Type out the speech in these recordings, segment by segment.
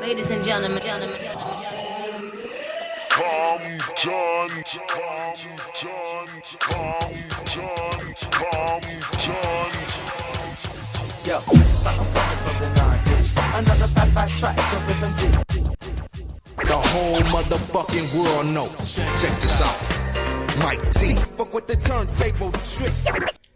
Ladies and gentlemen, Yo, this is like I'm coming from the 90s. Another fat track, so rhythm deep. The whole motherfucking world know. Check this out. Mike T. Fuck with the turntable tricks.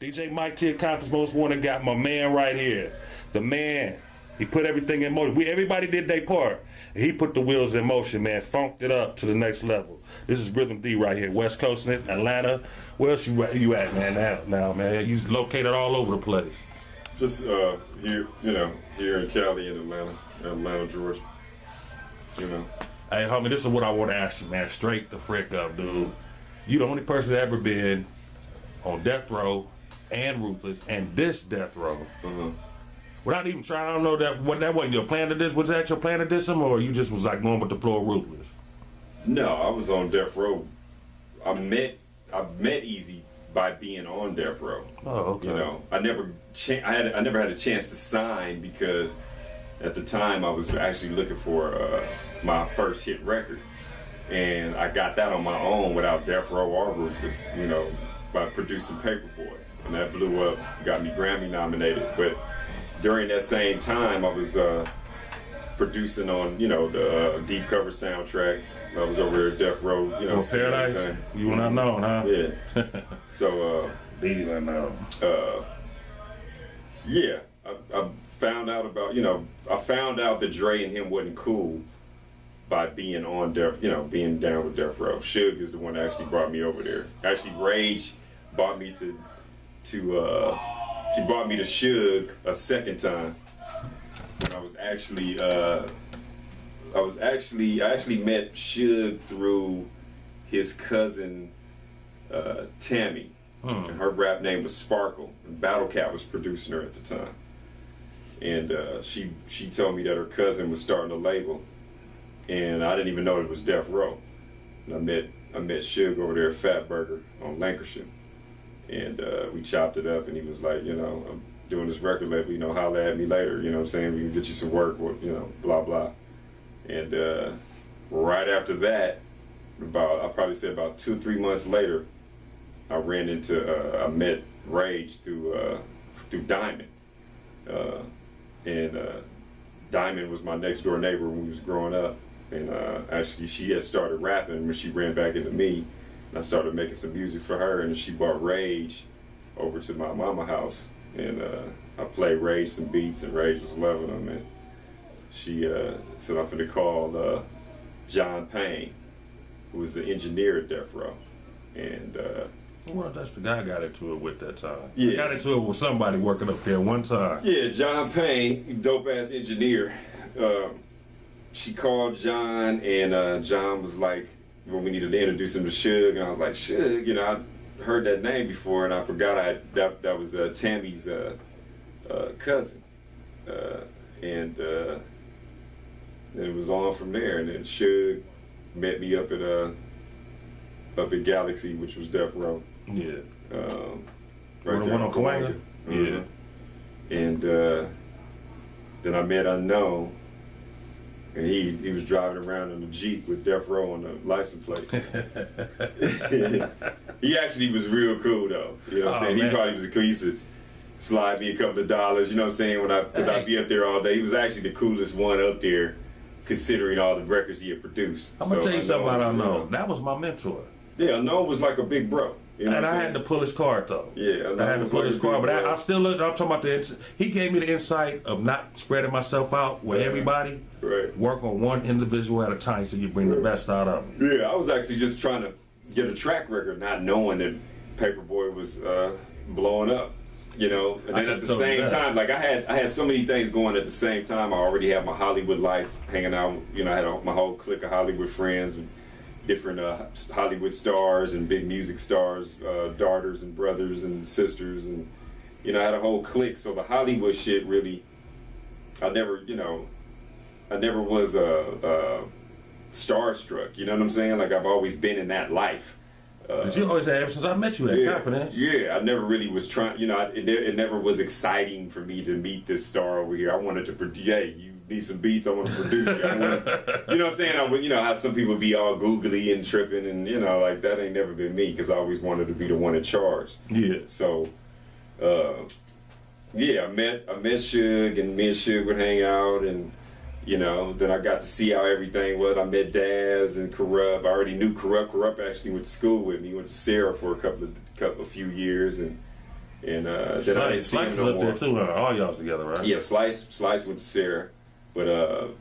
DJ Mike T, Compton's Most Wanted, got my man right here. The man. He put everything in motion. Everybody did their part. He put the wheels in motion, man. Funked it up to the next level. This is Rhythm D right here. West Coast, Atlanta. Where else you at, man? Now, man. You located all over the place. Just here, here in Cali and Atlanta, Georgia. Hey, homie, this is what I want to ask you, man. Straight the frick up, dude. You the only person that ever been on death row and Ruthless and this death row. Without even trying, I don't know that wasn't your plan to diss. Was that your plan to diss him, or you just was like going with the flow of Ruthless? No, I was on death row. I met Eazy by being on death row. Oh, okay. I never had a chance to sign because at the time I was actually looking for my first hit record, and I got that on my own without death row or Ruthless. By producing Paperboy, and that blew up, got me Grammy nominated. But during that same time, I was producing on, the deep cover soundtrack. I was over at Death Row, Paradise. You were not known, huh? Yeah. So, Beat Unknown. Yeah, I found out about, I found out that Dre and him wasn't cool by being on being down with Death Row. Suge is the one that actually brought me over there. Actually, Rage brought me she brought me to Suge a second time. When I actually met Suge through his cousin Tammy, and her rap name was Sparkle, and Battle Cat was producing her at the time. And she told me that her cousin was starting a label, and I didn't even know it was Death Row. And I met Suge over there at Fat Burger on Lancashire, and we chopped it up, and he was like, I'm doing this record label, holla at me later, we can get you some work, blah blah. And right after that, I'll probably say about 2-3 months later, I met Rage through Diamond, and Diamond was my next door neighbor when we was growing up, and actually she had started rapping when she ran back into me, and I started making some music for her, and she brought Rage over to my mama's house, and I played Rage some beats, and Rage was loving them, and she said I'm finna call John Payne, who was the engineer at Death Row, and well, that's the guy I got into it with that time. Yeah. I got into it with somebody working up there one time. Yeah, John Payne, dope-ass engineer. She called John, and John was like, well, we needed to introduce him to Suge, and I was like, Suge, I heard that name before, and I forgot that was Tammy's cousin. And then it was on from there, and then Suge met me up at Galaxy, which was Death Row. Yeah. Right there on Cahuenga? Yeah. And then I met Unknown, and he was driving around in a Jeep with Death Row on the license plate. He actually was real cool though. You know what I'm saying? Man. He probably was cool. He used to slide me a couple of dollars, you know what I'm saying, because I'd be up there all day. He was actually the coolest one up there, considering all the records he had produced. I'm going to tell you something about Unknown. That was my mentor. Yeah, Unknown was like a big bro. And I had to pull his card though. Yeah, I had to pull his card, but I still look. I'm talking about he gave me the insight of not spreading myself out with everybody. Right. Work on one individual at a time so you bring the best out of them. Yeah, I was actually just trying to get a track record, not knowing that Paperboy was blowing up. And then at the same time, like I had so many things going at the same time. I already had my Hollywood life, hanging out. I had my whole clique of Hollywood friends. Different Hollywood stars and big music stars, daughters and brothers and sisters, and I had a whole clique. So the Hollywood shit really, I never was starstruck. You know what I'm saying? Like I've always been in that life. But you always had, ever since I met you, that confidence. Yeah, I never really was trying. It never was exciting for me to meet this star over here. I wanted to, need some beats. I want to produce you. You know what I'm saying? You know how some people be all googly and tripping, and you know, like that ain't never been me because I always wanted to be the one in charge. Yeah. So, yeah, I met Suge, and me and Suge would hang out, and you know, then I got to see how everything was. I met Daz and Corrupt. I already knew Corrupt. Corrupt actually went to school with me. He went to Sarah for a few years, and then I didn't see him no up more. there too. All y'all together, right? Yeah, Slice went to Sarah, but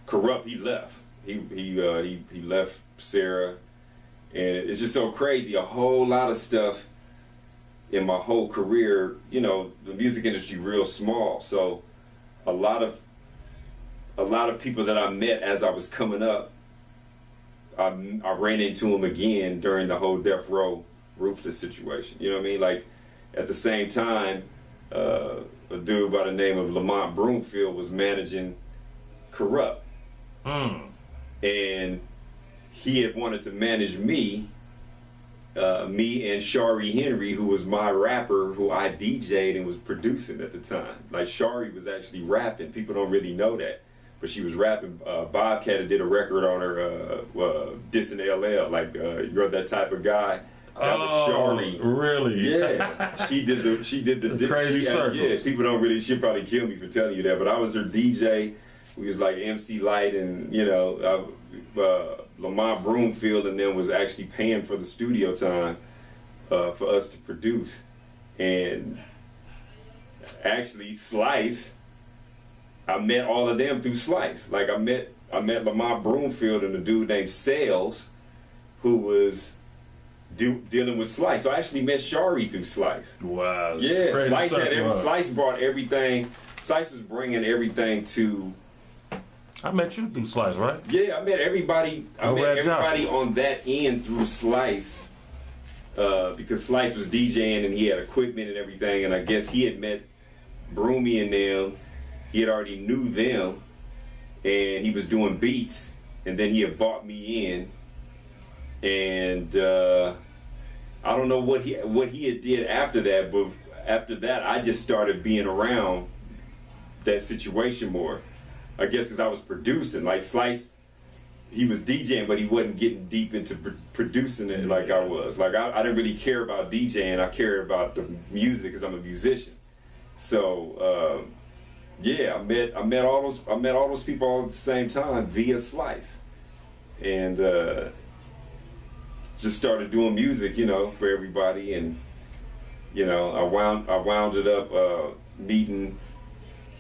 Corrupt, he left. He left Sarah, and it's just so crazy. A whole lot of stuff in my whole career. You know, the music industry real small, so a lot of people that I met as I was coming up, I ran into them again during the whole Death Row Ruthless situation. You know what I mean? Like, at the same time, a dude by the name of Lamont Broomfield was managing Corrupt. And he had wanted to manage me and Shari Henry, who was my rapper, who I DJ'd and was producing at the time. Like, Shari was actually rapping. People don't really know that. But she was rapping. Bobcat did a record on her, dissing LL, like, you're that type of guy. That was Shari. Really? Yeah. She did the crazy circle. Yeah, people don't really, she'd probably kill me for telling you that, but I was her DJ. We was like MC Light, and you know, Lamont Broomfield and them was actually paying for the studio time for us to produce. And actually Slice, I met all of them through Slice. Like I met Lamont Broomfield and a dude named Sales, who was dealing with Slice. So I actually met Shari through Slice. Wow. Yeah, Slice brought everything. Slice was bringing everything to. I met you through Slice, right? Yeah, I met everybody. On that end through Slice, because Slice was DJing and he had equipment and everything. And I guess he had met Broomy and them. He had already knew them, and he was doing beats. And then he had bought me in, and I don't know what he had did after that. But after that, I just started being around that situation more. I guess because I was producing. Like Slice, he was DJing, but he wasn't getting deep into producing it like I was. Like I didn't really care about DJing. I cared about the music because I'm a musician. So yeah, I met all those people all at the same time via Slice, and just started doing music, you know, for everybody. And you know, I wound it up meeting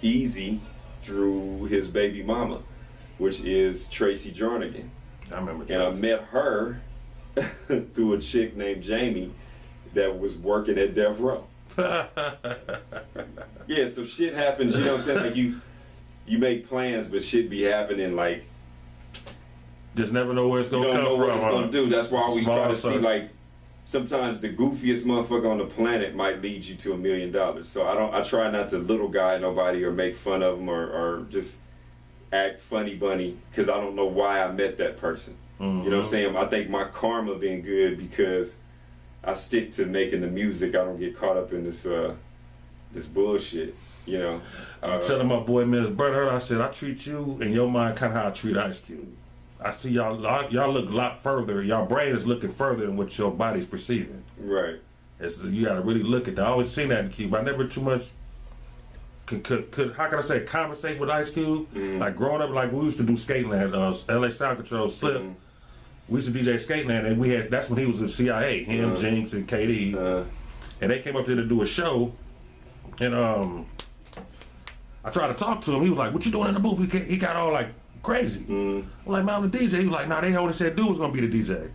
Eazy through his baby mama, which is Tracy Jernigan. I remember Tracy. And I met her through a chick named Jamie that was working at Death Row. Yeah, so shit happens, you know what I'm saying? Like you make plans, but shit be happening, like just never know where it's gonna come from. You don't know what it's gonna do. That's why I always try to Small see, like, sometimes the goofiest motherfucker on the planet might lead you to $1 million. So I try not to little guy nobody or make fun of them or just act funny bunny because I don't know why I met that person. Mm-hmm. You know what I'm saying? I think my karma been good because I stick to making the music. I don't get caught up in this this bullshit. You know. I was telling my boy Menace Bernard, I said I treat you in your mind kind of how I treat Ice Cube. I see y'all look a lot further. Y'all brain is looking further than what your body's perceiving. Right. You got to really look at that. I always seen that in Cube. I never too much could how can I say, conversate with Ice Cube. Mm-hmm. Like growing up, like we used to do Skateland, LA Sound Control, Slip. Mm-hmm. We used to DJ Skateland, and that's when he was in CIA. Him, Jinx, and KD. And they came up there to do a show, and I tried to talk to him. He was like, "What you doing in the booth?" He got all like crazy. I'm like, "Man, I'm the DJ." He was like, "Nah, they only said dude was gonna be the DJ."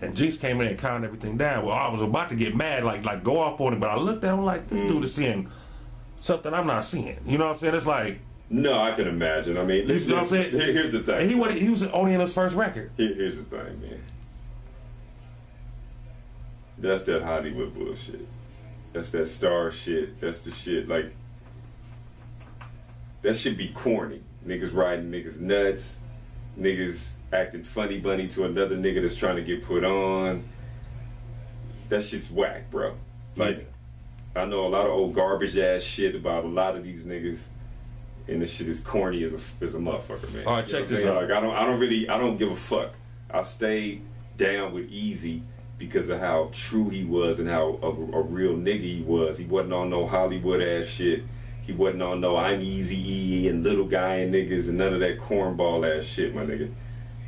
And Jinx came in and calmed everything down. Well, I was about to get mad, like go off on him, but I looked at him like, this dude is seeing something I'm not seeing. You know what I'm saying? It's like, no, I can imagine. I mean, you know what I'm saying? Here's the thing. And he was only in his first record. Here's the thing, man. That's that Hollywood bullshit. That's that star shit. That's the shit. Like, that should be corny. Niggas riding niggas nuts. Niggas acting funny bunny to another nigga that's trying to get put on. That shit's whack, bro. Like, I know a lot of old garbage ass shit about a lot of these niggas, and this shit is corny as a motherfucker, man. All right, check this out. Like, I don't give a fuck. I stayed down with Easy because of how true he was and how a real nigga he was. He wasn't on no Hollywood ass shit. He wasn't on no I'm eazy-e and little guy and niggas and none of that cornball ass shit, my nigga.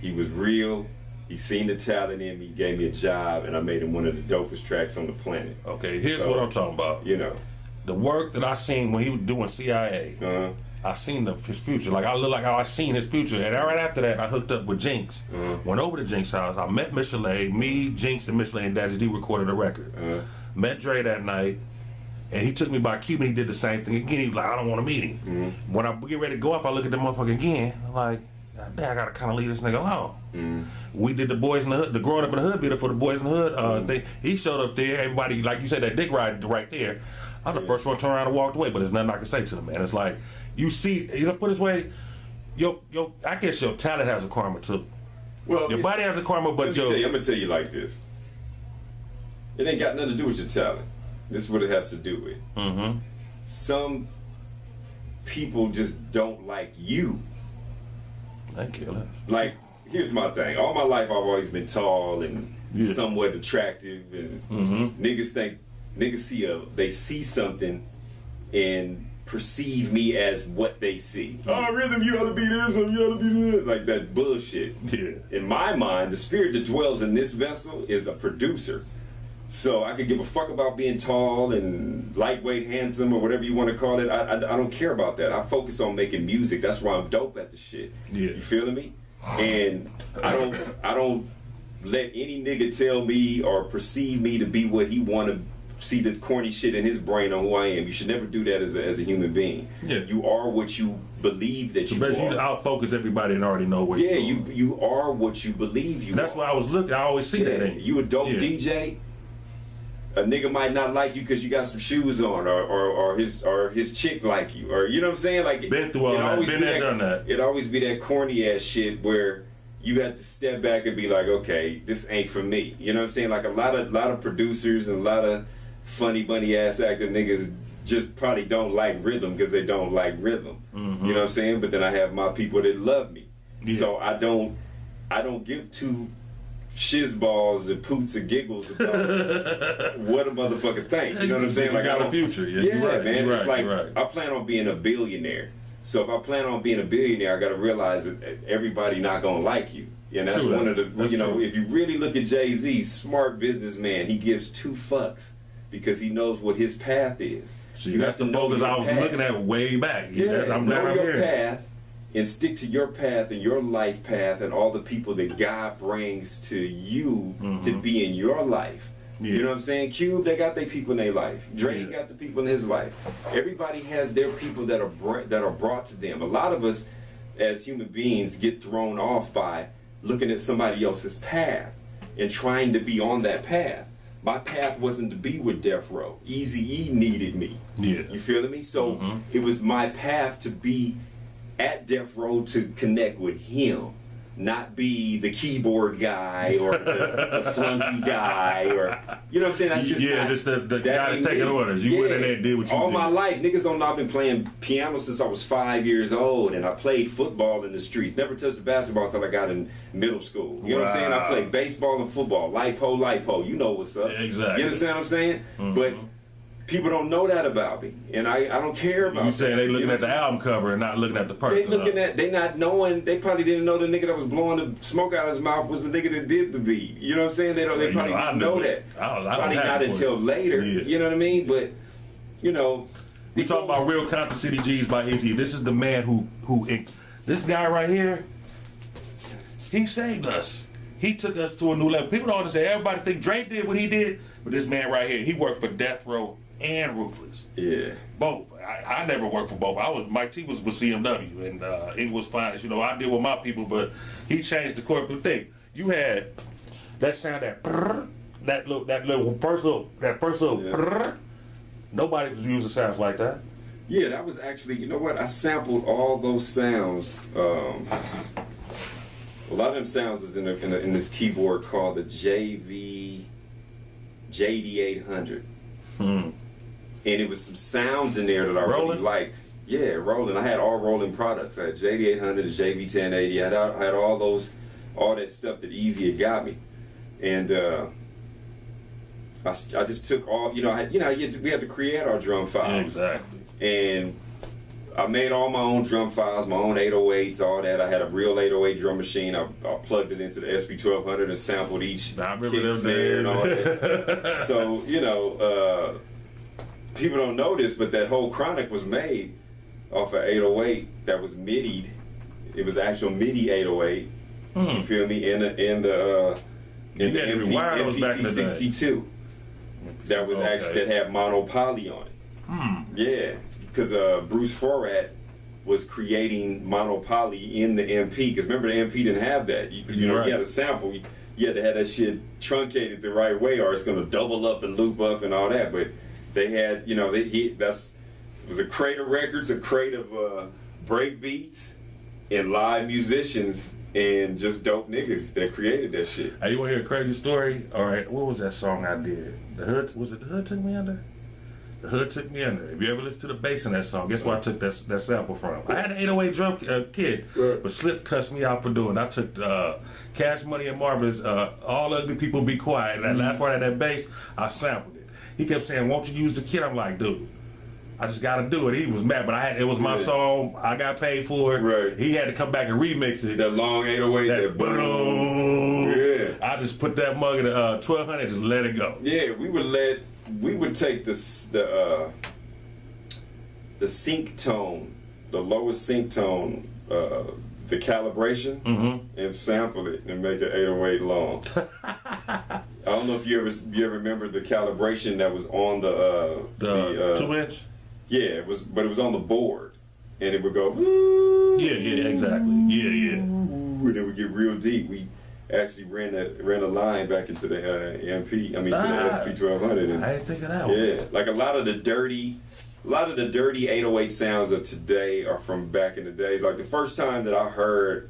He was real. He seen the talent in me, gave me a job, and I made him one of the dopest tracks on the planet. Okay, here's what I'm talking about. You know. The work that I seen when he was doing CIA, I seen his future. Like, I look like how I seen his future. And right after that, I hooked up with Jinx. Went over to Jinx's house. I met Michelet. Me, Jinx, and Michelet and Daddy D recorded a record. Met Dre that night. And he took me by Cuban. He did the same thing again. He was like, I don't want to meet him. When I get ready to go up, I look at the motherfucker again. I'm like, damn, I got to kind of leave this nigga alone. We did the Boys in the Hood, the Growing Up in the Hood video for the Boys in the Hood thing. He showed up there. Everybody, like you said, that dick ride right there. I'm the first one to turn around and walked away, but there's nothing I can say to the man. It's like, you see, you know, put it this way, I guess your talent has a karma too. Well, your body has a karma, but I'm gonna tell you like this. It ain't got nothing to do with your talent. This is what it has to do with. Some people just don't like you. Thank you. Like, here's my thing. All my life I've always been tall and somewhat attractive, and niggas see something and perceive me as what they see. Oh, Rhythm, you ought to be this, or you ought to be this. Like that bullshit. Yeah. In my mind, the spirit that dwells in this vessel is a producer. So I could give a fuck about being tall and lightweight, handsome, or whatever you want to call it. I don't care about that. I focus on making music. That's why I'm dope at the shit. Yeah. You feeling me? And I don't let any nigga tell me or perceive me to be what he want to see, the corny shit in his brain on who I am. You should never do that as a human being. Yeah. You are what you believe that you are. You outfocus everybody and already know what you're doing. You are what you believe you are. That's why I was looking. I always see that in you. You a dope DJ. A nigga might not like you because you got some shoes on, or his chick like you, or you know what I'm saying? Like, been through all that, been there, done that. It always be that corny ass shit where you have to step back and be like, okay, this ain't for me. You know what I'm saying? Like a lot of producers and a lot of funny bunny ass actor niggas just probably don't like rhythm because they don't like rhythm. You know what I'm saying? But then I have my people that love me, so I don't give two shizballs and poots and giggles about what a motherfucker thinks. You know what I'm saying? Like, I got a future. Yeah, right, man. It's right, like I plan on being a billionaire. So if I plan on being a billionaire, I got to realize that everybody not gonna like you. And that's one of the if you really look at Jay-Z, smart businessman, he gives two fucks because he knows what his path is. See, that's the focus I was looking at way back. Know your path. And stick to your path and your life path and all the people that God brings to you to be in your life. You know what I'm saying? Cube, they got their people in their life. Drake got the people in his life. Everybody has their people that are brought to them. A lot of us as human beings get thrown off by looking at somebody else's path and trying to be on that path. My path wasn't to be with Death Row. Eazy-e needed me. You feeling me? So it was my path to be at Death Row to connect with him, not be the keyboard guy or the flunky guy, or you know what I'm saying? That's just just the guy that's taking orders. You went in there and did what you did. All my life, niggas don't know I've been playing piano since I was 5 years old, and I played football in the streets. Never touched the basketball until I got in middle school. You know what I'm saying? I played baseball and football, lipo. You know what's up? Exactly. You understand what I'm saying? But people don't know that about me, and I don't care about. You saying they looking at the album cover and not looking at the person? They not knowing. They probably didn't know the nigga that was blowing the smoke out of his mouth was the nigga that did the beat. You know what I'm saying? They probably didn't know that. Probably not until later. You know what I mean? But you know, we talk about Real Compton City G's by eazy-e. This is the man who this guy right here. He saved us. He took us to a new level. People don't understand. Everybody think Drake did what he did, but this man right here, he worked for Death Row and Ruthless. Both. I never worked for both. Mike T was with CMW, and it was fine. You know, I deal with my people, but he changed the corporate thing. You had that sound, that little first little brrr. Nobody was using sounds like that. Yeah, that was actually, you know what? I sampled all those sounds. A lot of them sounds is in this keyboard called the JD800. And it was some sounds in there that I really liked. Yeah, Roland. I had all Roland products. I had JD800, the JV1080. I had all that stuff that Easy had got me, and I just took all. We had to create our drum files. Exactly. And I made all my own drum files, my own 808s, all that. I had a real 808 drum machine. I plugged it into the SP1200 and sampled each kick snare and all that. So people don't know this, but that whole Chronic was made off an 808 that was MIDI'd. It was actual MIDI 808. You feel me? In the MPC 62. That was actually that had mono poly on it. Yeah, because Bruce Forat was creating mono poly in the MP. Because remember, the MP didn't have that. You had a sample. You had to have that shit truncated the right way, or it's going to double up and loop up and all that. But they had, it was a crate of records, a crate of break beats, and live musicians, and just dope niggas that created that shit. Hey, you want to hear a crazy story? All right, what was that song I did? Was it The Hood Took Me Under? The Hood Took Me Under. If you ever listen to the bass in that song, guess where I took that sample from? I had an 808 drum kit, but Slip cussed me out for doing it. I took Cash Money and Marvin's All Ugly People Be Quiet. And that last part of that bass, I sampled it. He kept saying, won't you use the kit? I'm like, dude, I just got to do it. He was mad, but it was my song. I got paid for it. Right. He had to come back and remix it. That long 808, that boom. Yeah. I just put that mug in the 1200 and just let it go. Yeah, we would take the sync tone, the lowest sync tone, the calibration, and sample it and make it 808 long. I don't know if you ever remember the calibration that was on the 2-inch. Yeah, it was on the board, and it would go. Yeah, exactly. Yeah. And it would get real deep. We actually ran a line back into the MP. I mean, to the SP1200. And, I didn't think of that one. Yeah, like a lot of the dirty 808 sounds of today are from back in the days. Like the first time that I heard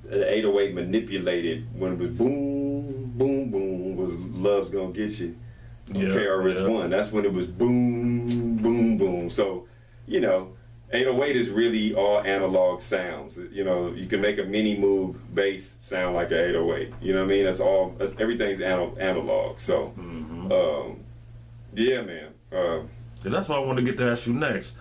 the 808 manipulated when it was boom, boom, boom was Love's Gonna Get You. KRS-One. That's when it was boom, boom, boom. So, 808 is really all analog sounds. You can make a mini Moog bass sound like an 808. You know what I mean? Everything's analog. So, yeah, man. That's what I want to get to ask you next.